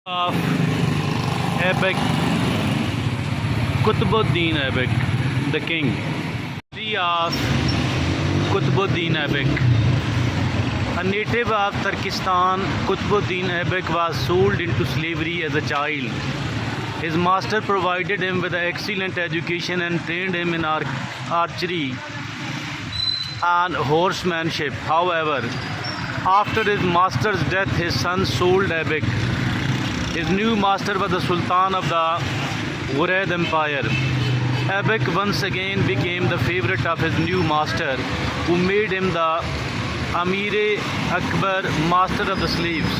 of Aibak, Qutbuddin Aibak, the king. History of Qutbuddin Aibak. A native of Turkestan, Qutbuddin Aibak was sold into slavery as a child. His master provided him with an excellent education and trained him in archery and horsemanship. However, after his master's death, his son sold Aibak. His new master was the Sultan of the Ghurayd Empire. Aibak once again became the favorite of his new master, who made him the Amir Akbar, master of the slaves.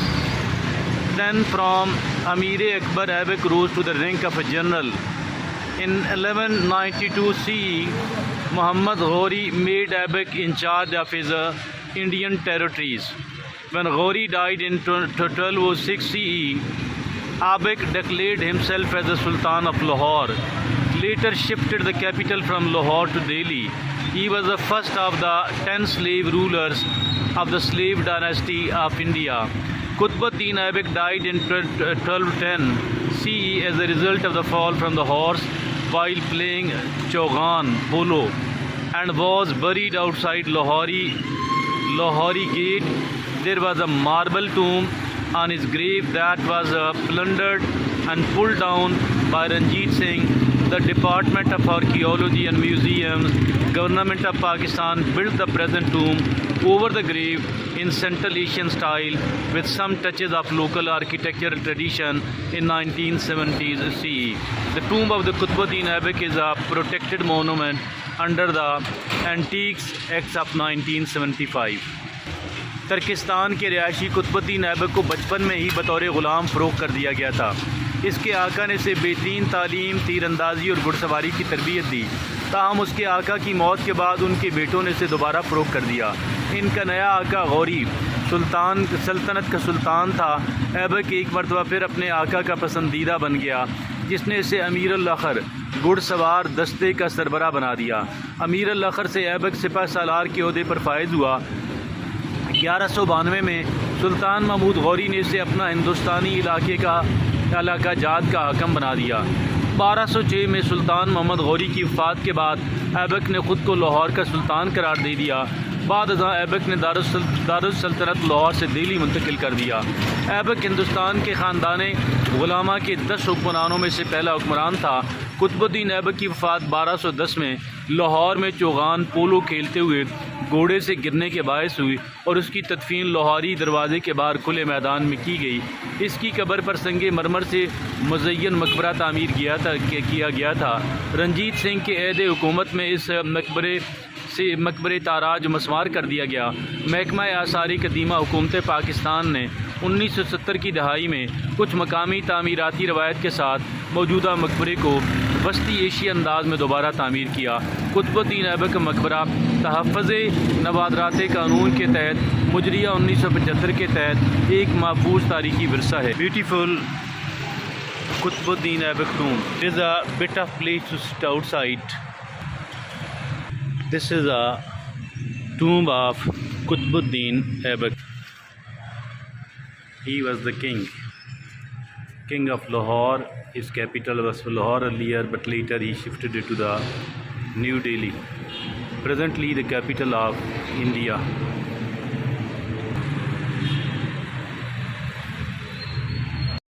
Then from Amir Akbar, Aibak rose to the rank of a general. In 1192 CE, Muhammad Ghori made Aibak in charge of his Indian territories. When Ghori died in 1206 CE, Aibak declared himself as the Sultan of Lahore. Later shifted the capital from Lahore to Delhi. He was the first of the 10 slave rulers of the slave dynasty of India. Qutbuddin Aibak died in 1210 CE as a result of the fall from the horse while playing Chaugan polo, and was buried outside Lahori gate. There was a marble tomb on his grave that was plundered and pulled down by Ranjit Singh. The Department of Archaeology and Museums, Government of Pakistan, built the present tomb over the grave in Central Asian style with some touches of local architectural tradition in 1970s CE. The tomb of the Qutbuddin Aibak is a protected monument under the Antiques Acts of 1975. Turkestan کے رہائشی قطبالدین ایبک کو بچپن میں ہی بطور غلام فروخت کر دیا گیا تھا. اس کے آقا نے اسے بہترین تعلیم، تیر اندازی اور گھڑ سواری کی تربیت دی. تاہم اس کے آقا کی موت کے بعد ان کے بیٹوں نے اسے دوبارہ فروخت کر دیا. ان کا نیا آقا غوری سلطنت کا سلطان تھا. ایبک ایک مرتبہ پھر اپنے آقا کا پسندیدہ بن گیا، جس نے اسے امیر الاخر گھڑ سوار دستے کا سربراہ بنا دیا. امیر الاخر سے ایبک سپہ سالار کے عہدے پر فائز ہوا. 1192 میں سلطان محمود غوری نے اسے اپنا ہندوستانی علاقہ جات کا حاکم بنا دیا. 1206 میں سلطان محمد غوری کی وفات کے بعد ایبک نے خود کو لاہور کا سلطان قرار دے دیا. بعد ازاں ایبک نے دارالسلطنت لاہور سے دہلی منتقل کر دیا. ایبک ہندوستان کے خاندان غلامہ کے 10 حکمرانوں میں سے پہلا حکمران تھا. قطبالدین ایبک کی وفات 1210 میں لاہور میں چوغان پولو کھیلتے ہوئے گھوڑے سے گرنے کے باعث ہوئی اور اس کی تدفین لاہوری دروازے کے باہر کھلے میدان میں کی گئی. اس کی قبر پر سنگ مرمر سے مزین مقبرہ تعمیر کیا گیا تھا. رنجیت سنگھ کے عہد حکومت میں اس مقبرے تاراج مسمار کر دیا گیا. محکمہ آثار قدیمہ حکومت پاکستان نے 1970 کی دہائی میں کچھ مقامی تعمیراتی روایت کے ساتھ موجودہ مقبرے کو وسطی ایشی انداز میں دوبارہ تعمیر کیا. قطبالدین ایبک مقبرہ تحفظ نوادرات قانون کے تحت مجریہ 1975 کے تحت ایک محفوظ تاریخی ورثہ ہے. Beautiful Qutbuddin Aibak tomb. It is a bit of place to sit outside. This is a tomb of Qutbuddin Aibak. He was the king of Lahore. His capital was Lahore earlier, but later he shifted it to the New Delhi, presently the capital of India.